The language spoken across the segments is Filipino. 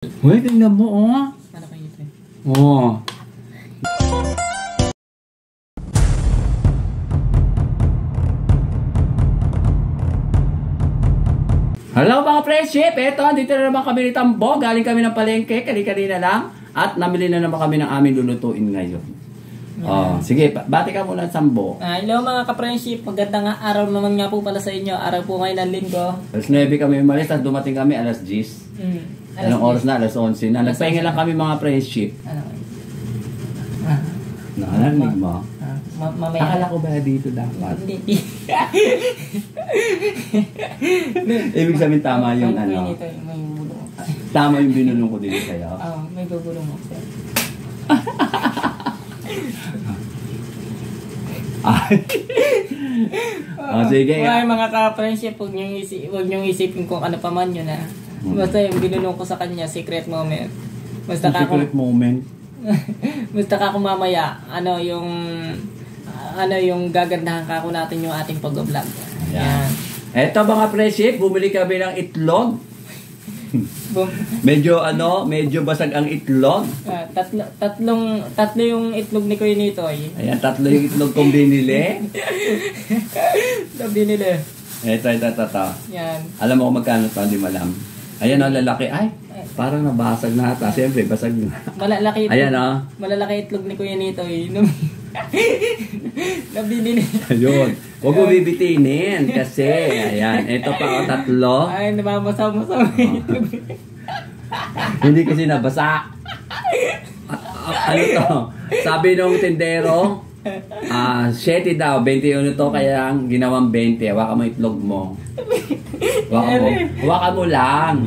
Uy, tingnan mo, oh. Ano kayo ito? Oh. Hello mga friendship! Eto, dito na naman kami ni Tambo. Galing kami ng palengke, kanina lang. At namili na naman kami ng aming lulutuin ngayon. Oh, sige, bati ka muna Tambo. Hello mga ka-friendship, magandang araw naman nga po pala sa inyo. Araw po ngayon ng linggo. Alas 9 kami umalis, at dumating kami alas 10. Anong oras na? Alas 11 na. Nagpahinga lang kami mga friendship. Ano? Nakalamig mo? Mamaya. Akala ko ba dito dapat? Hindi. Ibig sabihin tama yung may ano. nito, may bulong. Tama yung binulong ko dito sa'yo. May bubulong mo. Sige. Ay, mga ka-friendship, huwag niyong isipin kung ano pa man yun ha. Basta yung binulong ko sa kanya, secret moment. Basta Secret moment. Basta ka kung mamaya, ano yung gagandahan ka ko natin yung ating pag-vlog. Ayan. Eto mga friendship, bumili kami ng itlog. medyo basag ang itlog. Tatlo yung itlog ni Kuya Nitoy. Ayan, tatlo yung itlog kong binili. Binili. Eto. Yan. Alam mo kung magkano ito, hindi malam. Ayan ang lalaki. Ay, parang nabasag na ata. Siyempre, basag na. Malalaki itlog. Ayan o. Malalaki itlog ni Kuya Nitoy. Nabili. Ayun. Huwag mo bibitinin kasi. Ayan. Ito pa o, tatlo. Ay, nababasa-basa yung itlog. Hindi kasi nabasa. Ano to? Sabi nung tindero, 7 daw, 21 to, kaya ginawang 20. Hawakan mo itlog mo. Hawakan mo lang.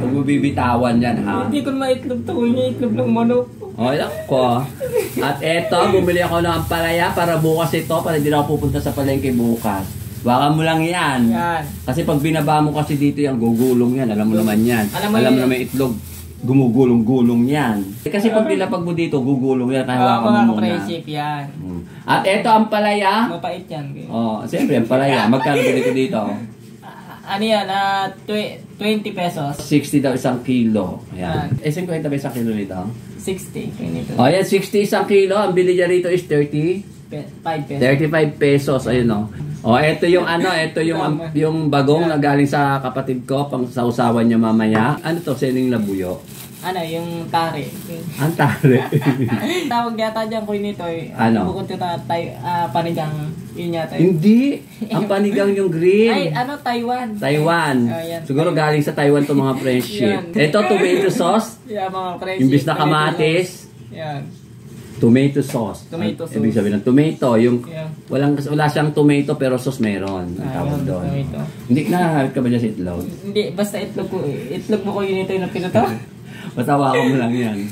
Huwag mo bibitawan yan, ha? Hindi ko maitlog to. Yung itlog ng manok. O, ko. At eto, bumili ako ng ampalaya para bukas ito, para hindi na ako pupunta sa palengke bukas. Hawakan mo lang yan. Kasi pag binaba mo kasi dito yan, gugulong yan. Alam mo naman yan. Alam mo naman itlog. Gumugulong-gulong yan. Kasi pag nilapag mo dito, gugulong yan. Kaya hawakan mo muna. Mga yan. At eto ang palaya. Mapait yan. Oh, siyempre ang palaya. Magkano ganito dito? Ano yan? 20 pesos. 60 daw isang kilo. Ayan. 50 ba isang kilo nito? 60. Oh, ayan, 60 isang kilo. Ang bili niya rito is 5 pesos. 35 pesos. Ayun o. Oh, ito yung yung bagong na galing sa kapatid ko pang sausawan niya mamaya. Ano to? Sining labuyo. Ano, yung tare. Ang tare. Tawag yata dyan ko nito eh. Ano? Bukod ito panigang. Yun yata. Hindi. Ang panigang yung green. Ay, Taiwan. Taiwan. Siguro galing sa Taiwan to mga friendship. Ito, tomato sauce. Yeah, mga friendship. Imbis na kamatis. Yan. Tomato sauce. Tomato sauce. Ibig sabihin ng tomato, yung wala siyang tomato pero sauce meron. Ang tawag doon. Tomato. Hindi nakakawit ka ba dyan sa itlog? Hindi, basta itlog ko eh. Itlog mo ko yun ito yung napinata. Matawa ko mo lang yan.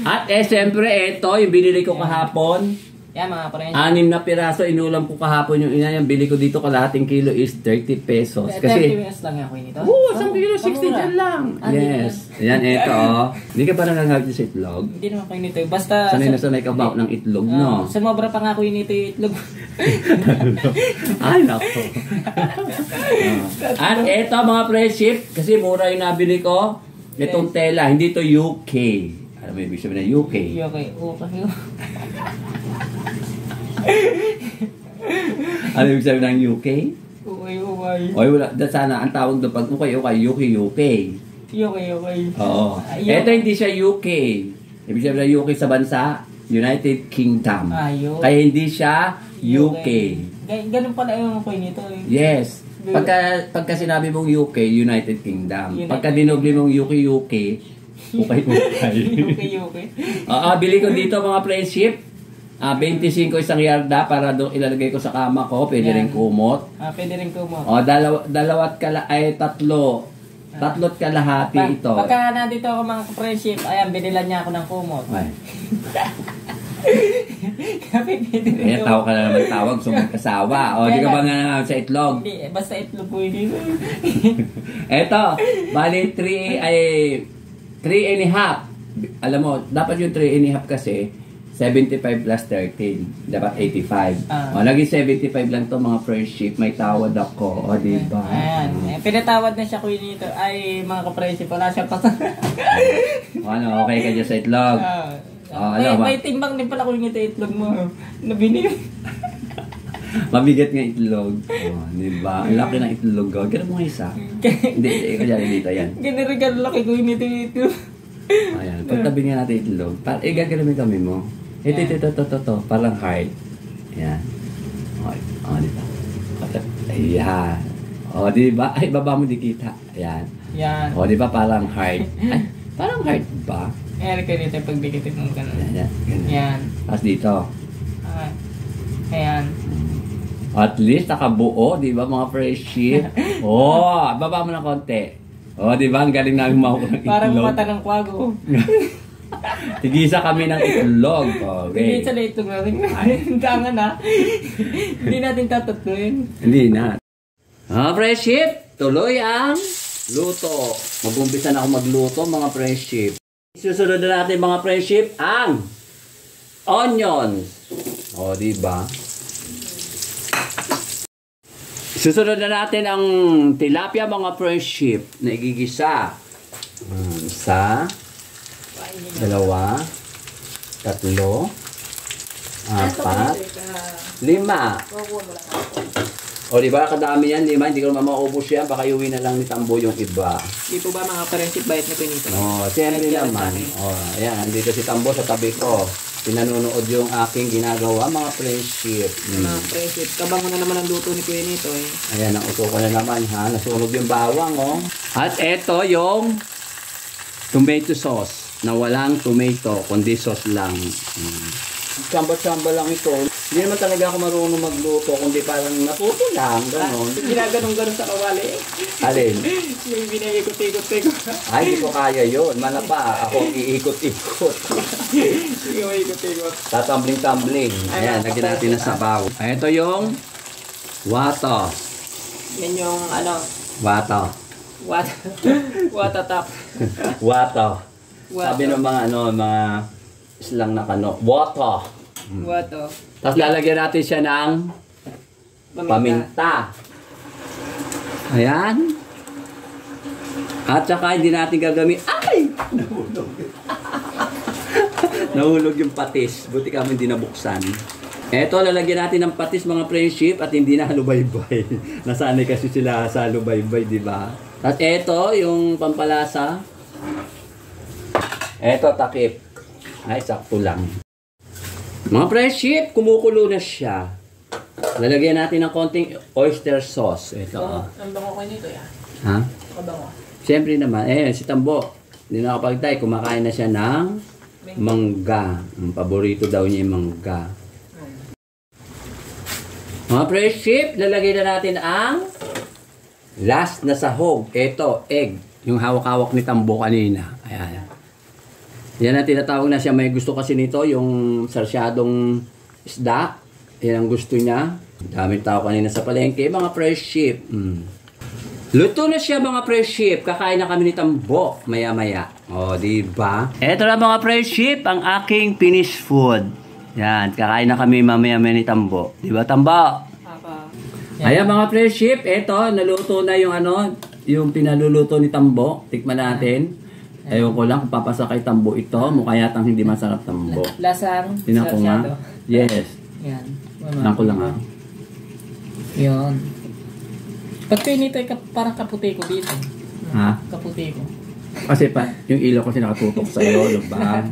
At siyempre, ito, yung binili ko kahapon. Yan mga friends. 6 na piraso, inulam ko kahapon yung ina. Yung bili ko dito kalahating kilo is 30 pesos. 30 Kasi, pesos lang ako yun ito? oo, isang kilo, 60 dyan lang. Yes. Ayan, ito, oh. Hindi ka pa nangangalit sa itlog? Hindi naman ko yun ito. Basta... Sanay na sanay ka ba ng itlog, no? Sumobra pa nga ako yun ito yung itlog. Ay, nako. At ito mga friendship, kasi mura yung nabili ko. Itong tela, hindi to UK. Alam mo, ibig sabihin na UK. Okay. Ano ibig sabihin ng UK? Okay. Oy, wala. Sana, ang tawag doon pag UK. UK. Okay. Oo. Ito hindi siya UK. Ibig sabihin na UK sa bansa, United Kingdom. Kaya hindi siya UK. Ganun pala yung coin nito. Yes. Pagka sinabi mong UK, United Kingdom. Pagka dinobli mong UK. Okay. Bili ko dito mga friendship. 25 isang yarda para doon ilalagay ko sa kama ko. Pwede rin kumot. Pwede rin kumot. Tatlot kalahati ito. Pagka nandito ako mga friendship, ayan, binilan niya ako ng kumot. Ay. Kaya tawag ka na naman tawag, sumagkasawa. O, di ka ba nga sa itlog? Hindi, basta itlog po yun. Eto, bali 3 and a half. Alam mo, dapat yung 3 and a half kasi, 75 plus 13. Dapat 85. O, naging 75 lang to mga friendship. May tawad ako. O, diba? Ayan. Pinatawad na siya kuya nito. Ay, mga ka-friendship, wala siya pa. Ano, okay ka dyan sa itlog? May timbang din pala kuya nito itlog mo. Nabinili. Mabigat nga itlog. O, diba? Ang laki ng itlog. Gano'n mo nga isa. Hindi, dito yan. Ganun laki kuya nito itlog. Ayan, pagtabi nga natin itlog. Gagalamin kami mo. Ito. Parang heart. Ayan. O, diba? Ayan. O, diba? Ay, baba mo di kita. Ayan. Yan. O, diba? Parang heart. Ay, parang heart ba? Ayan ka dito pag dikitin mo gano'n. Ayan. Yan. Tapos dito. Ayan. At least nakabuo, di ba mga friendship? Oh, baba mo ng konti. Oh, di ba? Ang galing namin makuha ng itlog. Parang mata ng kwago. Tigisa kami ng itlog. Okay. Tigisa na itlog natin. Tangan na. Hindi natin tatatuin. Hindi na. Mga friendship, tuloy ang luto. Mag-umpisa na ako magluto mga friendship. Susunod na natin mga friendship ang onions. O, di ba? Susunod na natin ang tilapia mga friendship na igigisa. Isa, dalawa, tatlo, apat, lima. O diba kadami yan, lima, hindi ko naman maubos yan, baka iuwi na lang ni Tambo yung iba. Di po ba mga friendship bait na pinito? O, siyempre naman. O, ayan, andito si Tambo sa tabi ko. Pinanunood yung aking ginagawa, mga friendship. Mga friendship, kabango na naman ang luto ni Kuya nito eh. Ayan, ang uso ko na naman ha. Nasunog yung bawang, oh. At eto yung tomato sauce na walang tomato, kundi sauce lang. Samba-samba lang ito. Hindi naman talaga ako marunong magluto, kundi parang natuto lang, gano'n. Ginaganong-ganon sa kawali eh. Alin? Yung binaikot-ikot ko. Ay, hindi ko kaya yun. Mana pa, ako iikot-ikot. Sige, ikot-ikot. Tatambling-tambling. Ayan, lagyan natin na sabaw. Ito yung wato. Yan yung ano, Wato. watatap. Wato. Sabi ng mga mga islang na kano. Wato. Wato. Tapos lalagyan natin siya ng paminta. Ayan. At saka hindi natin gagamit. Ay! Nahulog. Nahulog yung patis. Buti kami hindi nabuksan. Eto, lalagyan natin ng patis mga friendship at hindi na halubaybay. Nasanay kasi sila sa halubaybay, di ba? At eto, yung pampalasa. Eto, takip. Ay, sakto lang. Mga friendship, kumukulo na siya. Lalagyan natin ng konting oyster sauce. Ito. Ang bango ko nito yan. Ha? Kabango. Siyempre naman, si Tambo, hindi nakapagtay, kumakain na siya ng mangga. Ang paborito daw niya yung mangga. Mga friendship, lalagyan na natin ang last na sahog. Ito, egg. Yung hawak-hawak ni Tambo kanina. Ayan. Yan ang tinatawag na siya. May gusto kasi nito, yung sarsyadong isda. Yan ang gusto niya. Daming tao kanina sa palengke. Mga friendship. Luto na siya mga friendship. Kakain na kami ni Tambo. Maya-maya. O, diba? Ito na mga friendship, ang aking finished food. Yan, kakain na kami mamaya-maya ni Tambo. Diba, Tambo? Ayan mga friendship, ito, naluto na yung yung pinaluluto ni Tambo. Tikman natin. Ayaw ko lang kung papasa kay Tambo ito. Mukha yatang hindi masarap Tambo. Lasang Tinan ko nga. Yes. Yan. Tinan ko lang ha. Yun. Ba't kayo nito parang kaputi ko dito? Ha? Kaputi ko. Kasi pa, yung ilaw kasi nakatutok sa iyo, diba?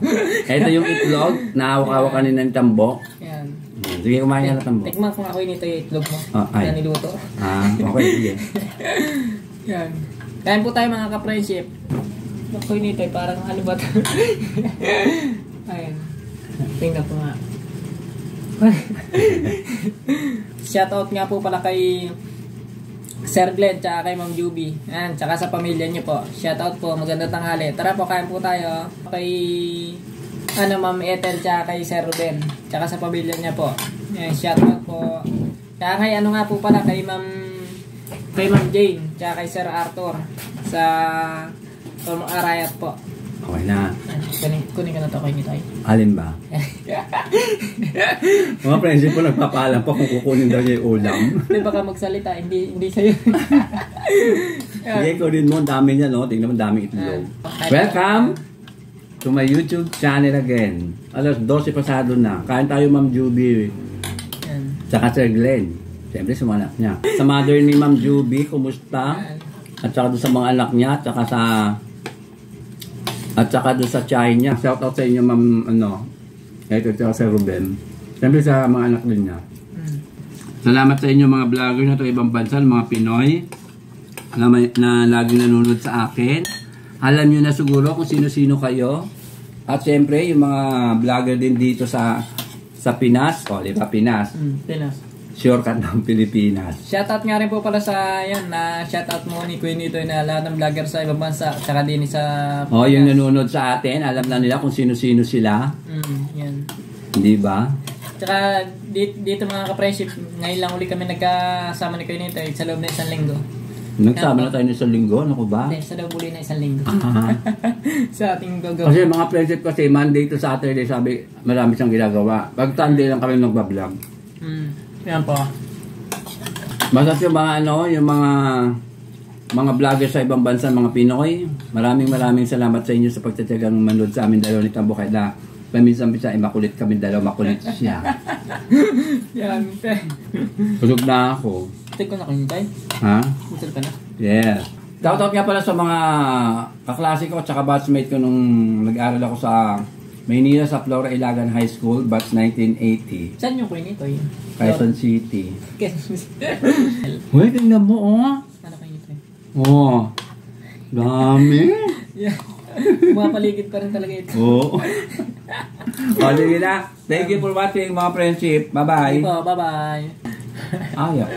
Ito yung itlog na hawak-hawak kanina ni Tambo. Yan. Sige, kumain na Tambo. Tikman ko nga ako nito yung itlog mo. Ay. Na niluto. Okay, sige. Yan. Kain po tayo mga ka-friendship. Ako nito parang ano ba ito? Ayun. Tingnan ko nga. Shoutout nga po pala kay Sir Glenn tsaka kay Ma'am Juby. Yan, tsaka sa pamilya niyo po. Shoutout po, magandang tanghali. Tara po, kain po tayo. Kay Ma'am Ethel tsaka kay Sir Ruben. Tsaka sa pamilya niya po. Yan, shoutout po. Tsaka kay nga po pala kay Ma'am Jane tsaka kay Sir Arthur sa Arayat po. Okay na. Kunin ka na ito kay Nitay. Alin ba? Mga friendship po nagpapaalam pa kung kukunin daw niya yung ulam. Hindi baka magsalita, hindi sa'yo. Sige, kunin mo. Ang dami niya, no? Tingnan mo, daming itlog. Welcome to my YouTube channel again. Alas 12 pasado na. Kain tayo, Ma'am Juby. Tsaka Sir Glenn. Siyempre, sumanak niya. Sa mother ni Ma'am Juby, kumusta? At saka doon sa mga anak niya, at saka doon sa tiyahin niya. Shout out sa inyo, Ma'am, ito sa Ruben. Siyempre sa mga anak din niya. Salamat sa inyo mga vlogger na ito ibang bansa, mga Pinoy na laging nanonood sa akin. Alam niyo na siguro kung sino-sino kayo. At siyempre, yung mga vlogger din dito sa Pinas. O, di ba? Pinas. Pinas. Shortcut ng Pilipinas. Shoutout nga rin po pala sa yan na shoutout mo ni Queen ito na lahat ng vlogger sa ibang bansa tsaka din sa Pinas. Yung nanonood sa atin, alam na nila kung sino-sino sila. Yan. Di ba? Tsaka dito mga ka-friendship, ngayon lang uli kami nagkasama ni Queen ito sa loob na 1 linggo. Nagsama na tayo ng 1 linggo, ano ko ba? Hindi, sa loob uli na 1 linggo. Sa ating gogo. Kasi mga friendship kasi Monday to Saturday sabi marami siyang ginagawa. Pag Sunday lang kami nagbablog. Yan po. Basta yung mga yung mga vlogger sa ibang bansa, mga Pinoy, maraming salamat sa inyo sa pagtitiyagang manood sa amin dalawa ni Tambo kahit na paminsan-minsan makulit kami dalawa, makulit siya. Yan, te. Busog na ako. Tig ko na kayo, Tay? Ha? Busog ka na? Yeah. Shoutout nga pala sa mga kaklase ko at saka batchmate ko nung nag-aaral ako sa Maynila sa Flora Ilagan High School, batch 1980. Saan yung Queen ito yun? Quezon City. Quezon City. Uy, tingnan mo, oh. Ano kayo ito? Oh. Dami. Yeah. Mga paligid pa rin talaga ito. Oo. O, sige na. Thank you for watching, mga friendship. Bye-bye. Bye-bye. Ayaw.